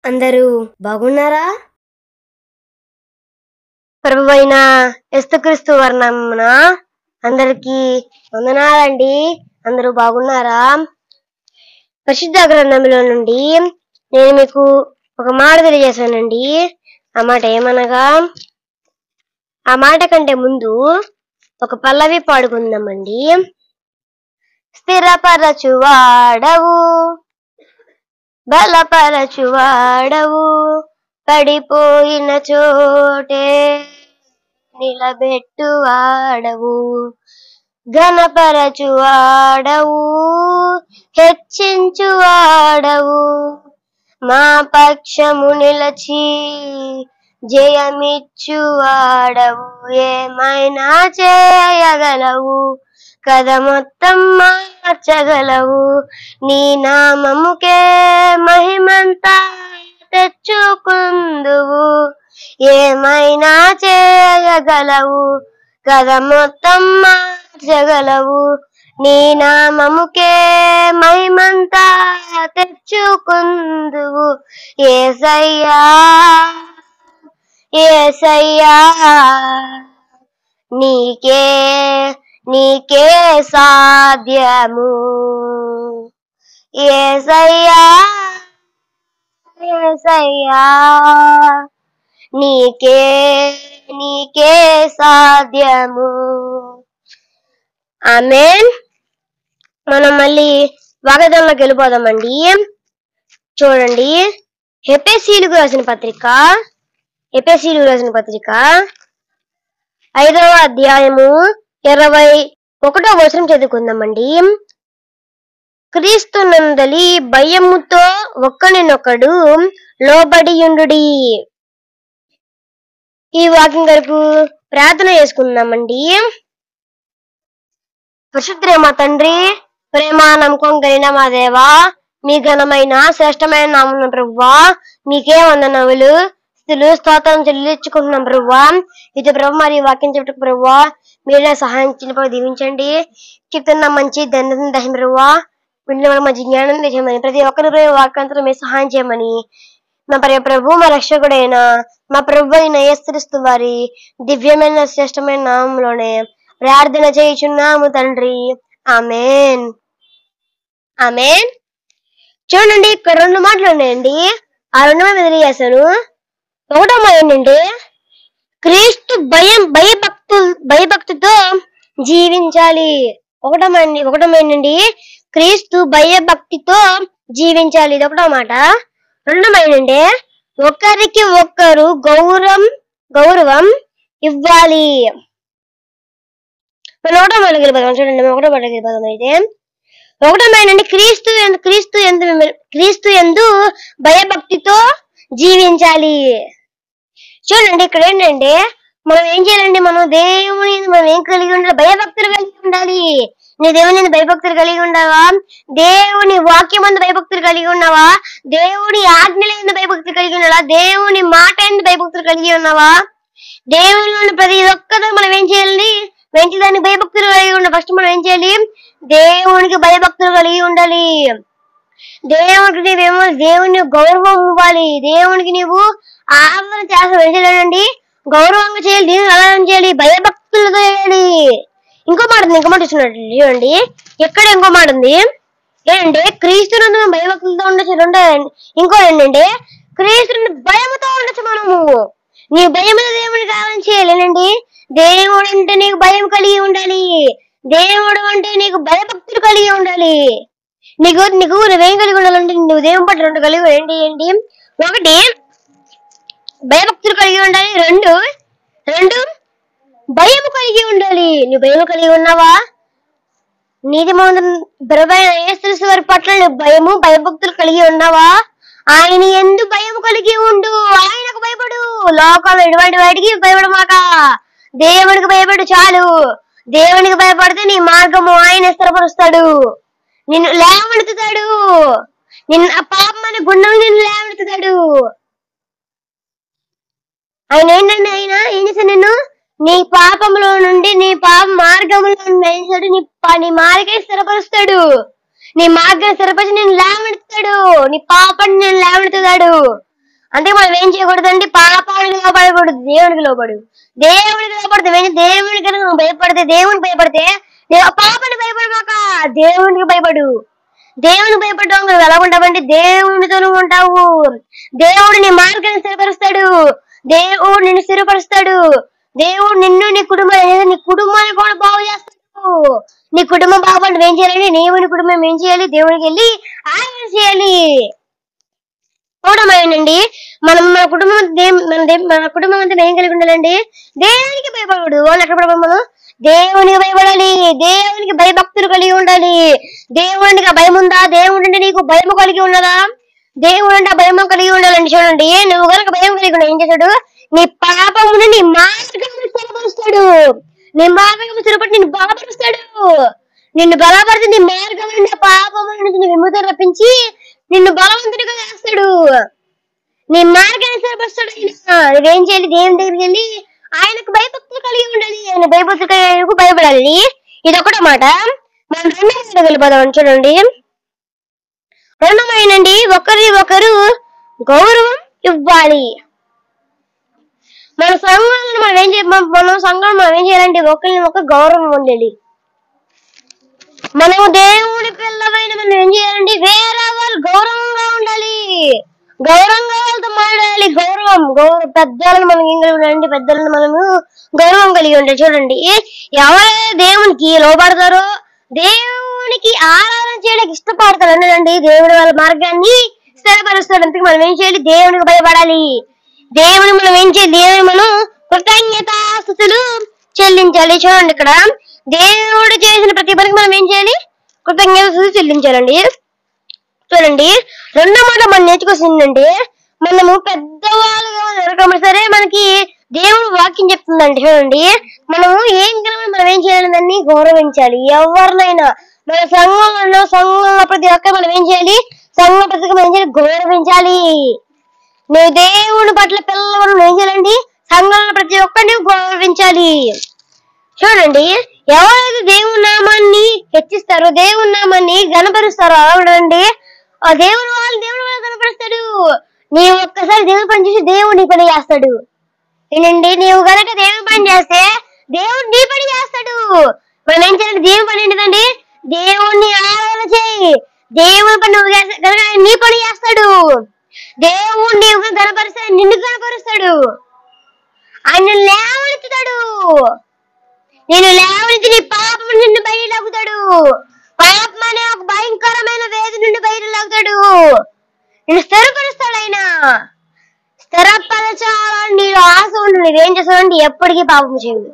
అందరూ బాగున్నారా? ప్రభువైన యేసుక్రీస్తు వర్ణమున అందరికీ వందనాలండి. అందరూ బాగున్నారా? పరిశుద్ధ గ్రంథంలో నుండి నేను మీకు ఒక మాట తెలియజేశానండి. ఆ మాట ఏమనగా, ఆ మాట కంటే ముందు ఒక పల్లవి పాడుకుందామండి. స్థిరపరచువాడవు, బలపరచువాడవు, పడిపోయిన చోటే నిలబెట్టువాడవు, ఘనపరచువాడవు, హెచ్చించువాడవు, మా పక్షము నిలచి జయమిచ్చువాడవు, ఏమైనా చేయగలవు, కథ మొత్తం మార్చగలవు, నీ నామముకే మహిమంతా తెచ్చుకుందువు, ఏమైనా చేయగలవు, కథ మొత్తం మార్చగలవు, నీ నామముకే మహిమంతా తెచ్చుకుందువు. యేసయ్యా యేసయ్యా నీకే నీకే సాధ్యము, యేసయ్యా యేసయ్యా నీకే నీకే సాధ్యము. ఆమేన్. మనం మళ్ళీ వాగ్దానంలోకి వెళ్ళిపోదామండి. చూడండి, ఎఫెసీయులకు రాసిన పత్రిక 5వ అధ్యాయము 21వ వచనం చదువుకుందామండి. క్రీస్తు నందలి భయముతో ఒక్కనినొకడు లోబడియుండుడి. ఈ వాక్యం వరకు ప్రార్థన చేసుకుందామండి. పరిశుద్ధుడైన మా తండ్రి, ప్రేమ నమ్మకం కలిగిన మా దేవా, మీ ఘనమైన శ్రేష్టమైన నామమున ప్రభువా మీకే వందనములు స్తుతులు స్తోత్రం చెల్లించుకుంటున్నాం ప్రభువా. ఇది ప్రభు మరి వాక్యం చెప్పటకు ప్రభువా మీరే సహాయం చిన్నప్పుడు దీవించండి. చెప్తున్న మంచి దండం దహం ప్రభువా, వీటిలో మంచి జ్ఞానం తెచ్చమని, ప్రతి ఒక్కరి వాక్యంతో మీరు సహాయం చేయమని మా ప్రభు మా రక్షకుడైన మా ప్రభు అయిన యేసుక్రీస్తు వారి దివ్యమైన శ్రేష్టమైన నామంలోనే ప్రార్థన చేయుచున్నాము తండ్రి. ఆమేన్ ఆమేన్. చూడండి, ఇక్కడ 2 మాటలు ఉన్నాయండి. ఆ 2 మాటలు తెలియజేశాను. ఒకటో మాట ఏంటంటే, క్రీస్తు భయభక్తితో జీవించాలి. ఒకటో ఏంటండి, క్రీస్తు భయభక్తితో జీవించాలి. ఇది ఒకటో మాట. రెండో మాట ఏంటంటే, ఒకరికి ఒక్కరు గౌరవం ఇవ్వాలి. మనం ఒకటో మాటకి వెళ్ళిపోదాం. చూడండి, ఒకటో మాటకి వెళ్ళిపోదాం. అయితే ఒకటో మాట ఏంటంటే, క్రీస్తు యందు భయభక్తితో జీవించాలి. చూడండి, ఇక్కడ ఏంటంటే మనం ఏం చేయాలండి, మనం ఏం కలిగి ఉండాలి, భయభక్తులు కలిగి ఉండాలి. నీ దేవుని భయభక్తులు కలిగి ఉండవా? దేవుని వాక్యం అందు భయభక్తులు కలిగి ఉన్నావా? దేవుని ఆజ్ఞల ఎందు భయభక్తులు కలిగి ఉన్నావా? దేవుని మాట ఎందు భయభక్తులు కలిగి ఉన్నావా? దేవుని ప్రతి ఒక్కరు మనం ఏం చేయాలి, మంచి దానికి భయభక్తులు కలిగి ఉండాలి. ఫస్ట్ మనం ఏం చేయాలి, దేవునికి భయభక్తులు కలిగి ఉండాలి. దేవునికి నీవేమో దేవుని గౌరవం ఇవ్వాలి. దేవునికి నీవు ఆరాధన చేయాలండి, గౌరవంగా చేయాలి, దీన్ని ఆరాధన చేయాలి, భయభక్తులతో చేయాలి. ఇంకో మాట ఇచ్చినట్టు చూడండి, ఎక్కడ ఇంకో మాట ఉంది ఏంటంటే, క్రీస్తునందు భయభక్తులతో ఉండొచ్చు. ఇంకో ఏంటంటే, క్రీస్తుని భయముతో ఉండొచ్చు. మనము నీ భయముతో దేవునికి ఆరాధన చేయాలి. దేవుడు అంటే నీకు భయం కలిగి ఉండాలి. దేవుడు అంటే నీకు భయభక్తులు కలిగి ఉండాలి. నువ్వేం కలిగి ఉండాలంటే, నువ్వు దేవుని పట్ల 2 కలిగి ఏంటి, ఒకటి భయభక్తులు కలిగి ఉండాలి, రెండు భయం కలిగి ఉండాలి. నువ్వు భయం కలిగి ఉన్నావా? నీతిమంతుడు యేసుక్రీస్తు వారి పట్ల నువ్వు భయభక్తులు కలిగి ఉన్నావా? ఆయన ఎందు భయం కలిగి ఉండు, ఆయనకు భయపడు. లోకంలో ఎటువంటి వాటికి భయపడమాక, దేవునికి భయపడు చాలు. దేవునికి భయపడితే నీ మార్గము ఆయన స్థిరపరుస్తాడు, నిన్ను లేవనెత్తుతాడు, నిన్ను ఆ పాపమనే గుండం నిన్ను లేవనెత్తుతాడు. ఆయన ఏంటంటే, ఆయన ఏం చేశాడు, నిన్ను నీ పాపంలో నుండి, నీ పాప మార్గంలో నుండి నీ మార్గం స్థిరపరుస్తాడు. నీ మార్గం స్థిరపరిచి నేను లేవనెత్తాడు, నీ పాపాన్ని నేను లేవనెత్తాడు. అంటే మనం ఏం చేయకూడదండి, పాపానికి లోపడకూడదు, దేవునికి లోబడు. దేవునికి లోపడితే దేవునికి కనుక నువ్వు భయపడితే, దేవునికి భయపడితే, నువ్వు పాపానికి భయపడమాక, దేవునికి భయపడు. దేవునికి భయపడ్డావు నువ్వు ఎలా ఉంటావండి, దేవునితో నువ్వు ఉంటావు. దేవుడు నీ మార్గాన్ని స్థిరపరుస్తాడు, దేవుడు నిన్ను స్థిరపరుస్తాడు. దేవుడు నిన్ను నీ కుటుంబాన్ని కూడా బాగు చేస్తాడు. నీ కుటుంబం బాగుపడి ఏం చేయాలండి, నీవు నీ కుటుంబం ఏం చేయాలి, దేవునికి వెళ్ళి ఆయన చేయాలి. చూడమేనండి, మన కుటుంబం అంతా ఏం కలిగి ఉండాలండి, దేవునికి భయపడకూడదు. వాళ్ళు ఎక్కడ పడకూడదు, మనం దేవునికి భయపడాలి, దేవునికి భయభక్తులు కలిగి ఉండాలి. దేవునికి భయం ఉందా, దేవుడు అంటే నీకు భయం కలిగి ఉన్నదా, దేవుడు అంటే భయం కలిగి ఉండాలండి. చూడండి, నువ్వు కనుక భయం కలిగి ఉన్నా ఏం చేశాడు, నీ పాపమును నీ మార్గమును స్థిరపరుస్తాడు. నీ మార్గము స్థిరపడి నిన్ను బలపరుస్తాడు. నిన్ను బలపరిచి నీ మార్గం నుండి పాపము నుంచి నీ విముక్తి రప్పించి నిన్ను బలవంతుడిగా చేస్తాడు. నీ మార్గాన్ని స్థిరపరుస్తాడు. నువ్వేం చేయాలి, దేవుని దగ్గరికి వెళ్ళి ఆయనకు భయభక్తులు కలిగి ఉండాలి, ఆయన భయభక్తులు కలిగి భయపడాలి. ఇది ఒకటో మాట. మనం రెండో మాట వెళ్ళిపోదాం. చూడండి, రెండో మాటండి, ఒకరి ఒకరు గౌరవం ఇవ్వాలి. మన సంఘంలో మనం ఏం చేయాలంటే ఒకరిని ఒక గౌరవం ఉండాలి. మనము దేవుడి పిల్లమైన మనం ఏం చేయాలండి, వేరే వాళ్ళు గౌరవంగా ఉండాలి, గౌరవంగా వాళ్ళతో మాట్లాడాలి. గౌరవం పెద్దలను మనం ఏం కలిగి ఉండాలంటే, పెద్దలను మనము గౌరవం కలిగి ఉండాలి. చూడండి, ఎవరైతే దేవునికి లోబడతారో, దేవునికి ఆరాధన చేయడానికి ఇష్టపడతారు అన్నదండి, దేవుడి వాళ్ళ మార్గాన్ని స్థిరపరుస్తాడు. అందుకే మనం ఏం చేయాలి, దేవునికి భయపడాలి. దేవుని మనం ఏం చేయాలి, దేవుని మనం కృతజ్ఞతాస్తుతులు చెల్లించాలి. చూడండి, ఇక్కడ దేవుడు చేసిన ప్రతి పనికి మనం ఏం చేయాలి, కృతజ్ఞతలు చెల్లించాలండి. చూడండి, రెండో మాట మనం నేర్చుకోవాల్సిందంటే, మనము పెద్దవాళ్ళుగా జరగడం సరే, మనకి దేవుడు వాక్యం చెప్తుందండి. చూడండి, మనము మనం ఏం చేయాలి, దాన్ని గౌరవించాలి. ఎవరినైనా మన సంఘంలో ప్రతి ఒక్క మనం ఏం చేయాలి, సంఘం ప్రతి ఒక్క మనం ఏం చేయాలి, గౌరవించాలి. నువ్వు దేవుని పట్ల పిల్లలు ఏం చేయాలండి, సంఘంలో ప్రతి ఒక్కరిని గౌరవించాలి. చూడండి, ఎవరైతే దేవుని నామాన్ని హెచ్చిస్తారో, దేవుని నామాన్ని గణపరుస్తారో అలాంటి ఆ దేవుడు వాళ్ళు గణపరుస్తాడు. నీవు ఒక్కసారి దేవుని పని చేసి దేవుడు నీ పని చేస్తాడు. ఏంటండి, నీవు కనుక దేవుని పని చేస్తే దేవుడు నీ పని చేస్తాడు. మనం ఏం చేయాలి, దేవుని పని ఏంటిదండి, దేవుణ్ణి ఆరాధన చేయి. దేవుని పని నువ్వు చేస్తే కనుక ఆయన నీ పని చేస్తాడు. దేవుడు నీవు గణపరిస్తే నిన్ను గణపరుస్తాడు. ఆయన లేవనెత్తుతాడు. నేను లేవనెత్తి నీ పాపం నిన్ను బయట లాగుతాడు. పాపం అనే ఒక భయంకరమైన వేది నుండి బయట లాగుతాడు. నేను స్థిరపరుస్తాడు. ఆయన స్థిరపరచాలని నీలో ఆశ ఉండి నువ్వేం చేస్తావండి, ఎప్పటికీ పాపం చేయదు.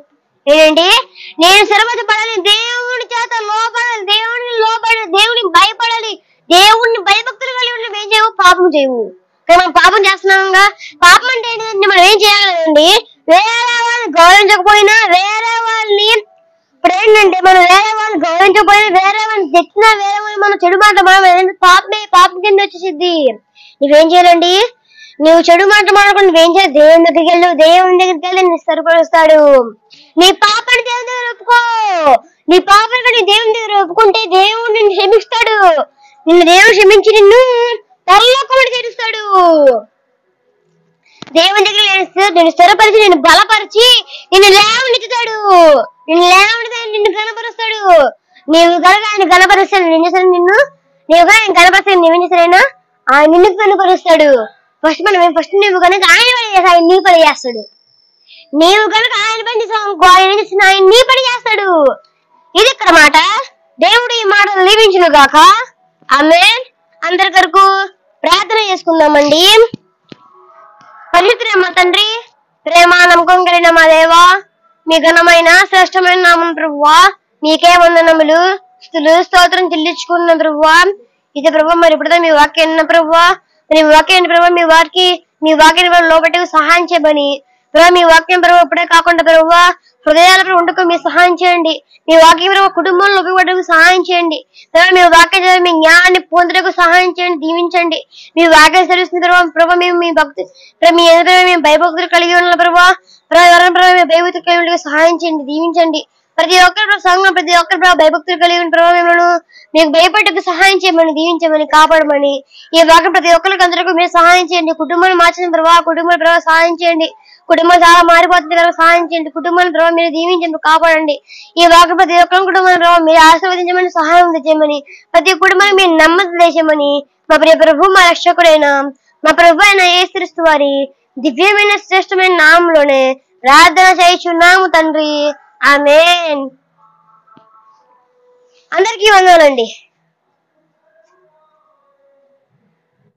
ఏంటంటే, నేను స్థిరపరచబడాలి, దేవుని చేత లోపడాలి, దేవుని భయపడాలి, దేవుణ్ణి భయభక్తులు కలిగి ఉండి ఏం చేయవు, పాపం చేయవు. కానీ మనం పాపం చేస్తున్నాంగా. పాపం అంటే ఏంటంటే, మనం ఏం చేయాలండి, వేరే వాళ్ళని గౌరవించకపోయినా, వేరే వాళ్ళని ఇప్పుడు ఏంటంటే మనం వేరే వాళ్ళని గౌరవించకపోయినా, వేరే వాళ్ళని తెచ్చినా, వేరే వాళ్ళు మనం చెడు మాట మనం పాపం కింద వచ్చేసిద్ది. నువ్వేం చేయాలండి, నువ్వు చెడు మాట మాట్లాడుకుని నువ్వేం చేయాలి, దేవుని దగ్గరికి వెళ్ళి నీ సరిపరుస్తాడు. నీ పాపాన్ని దేవుని దగ్గర ఒప్పుకో. నీ పాపాన్ని నీ దేవుని దగ్గర ఒప్పుకుంటే దేవుడు నిన్ను క్షమిస్తాడు. నిన్ను దేవుడు క్షమించి నిన్ను పరలోకమునికి చేరుస్తాడు. దేవుని దగ్గర నిన్ను స్థిరపరిచి, నిన్ను బలపరిచి, నిన్ను లేవనెత్తుతాడు. నిన్ను గణపరుస్తాడు. నీవు కనుక ఆయన గణపరుస్తాడు, ఏం చేస్తాడు, నీవు కనుక ఆయన గణపరుస్తాడు, నువ్వేం చేస్తాడైనా ఆయన నిన్ను గణపరుస్తాడు. ఫస్ట్ నువ్వు కనుక ఆయన నీ పని చేస్తాడు. నీవు కనుక ఆయన పని చేసావు, ఆయన నీ పని చేస్తాడు. ఇది ఇక్కడ మాట. దేవుడు ఈ మాటలు దీవించును గాక. ఆమేన్. అందరి కొరకు ప్రార్థన చేసుకుందామండి. పరిశుద్ధుడైన మా తండ్రి, ప్రేమ నమ్మకం కలిగిన మా దేవా, మీ ఘనమైన శ్రేష్టమైన నామం ప్రభువా, మీకే వందనములు స్తుతులు స్తోత్రం చెల్లించుకున్న ప్రభువా. ఇది ప్రభు మరి ఇప్పుడు మీ వాక్యం ప్రభువా, మీ వాక్యాన్ని ప్రభు మీ వాక్యాన్ని లోపటి సహాయం చేయమని ప్రభు, మీ వాక్యం ప్రభు ఇప్పుడే కాకుండా ప్రభువా హృదయాల ప్రభు ఉండకు మీ సహాయం చేయండి. మీ వాక్యం ప్రభు కుటుంబంలో ఉపయోగపడకు సహాయం చేయండి. మీ వాక్యం మీ జ్ఞానాన్ని పొందడానికి సహాయం చేయండి, దీవించండి. మీ వాక్యం సరిస్తున్న ప్రభు మేము మీ భక్తి మీ ఎదురు మేము భయభక్తులు కలిగి ఉన్న ప్రభావ మీ భయభక్తులు కలిగి సహాయం చేయండి, దీవించండి. ప్రతి ఒక్కరు సంఘం ప్రతి ఒక్కరు భయభక్తులు కలిగి ఉంటారు. మిమ్మల్ని మీకు భయపడకు సహాయం చేయమని, దీవించమని, కాపాడమని ఈ వాక్యం ప్రతి ఒక్కరికి అందరికీ మీరు సహాయం చేయండి. కుటుంబాన్ని మార్చిన ప్రభావ కుటుంబాల ప్రభావ సహాయం చేయండి. కుటుంబాలు చాలా మారిపోతుంది కదా, సహాయం చేయండి. కుటుంబాల ప్రభావ మీరు దీవించండి, కాపాడండి. ఈ వాక్యం ప్రతి ఒక్కరి కుటుంబాల ప్రభావ మీరు ఆశీర్వదించమని, సహాయం చేయమని, ప్రతి కుటుంబాన్ని మీరు నెమ్మది దేశమని మా ప్రియ ప్రభు మా రక్షకుడైన మా ప్రభు అయిన యేసుక్రీస్తు వారి దివ్యమైన శ్రేష్టమైన నామంలోనే ప్రార్థన చేయుచున్నాము తండ్రి. ఆమేన్. అందరికీ వందనాలండి.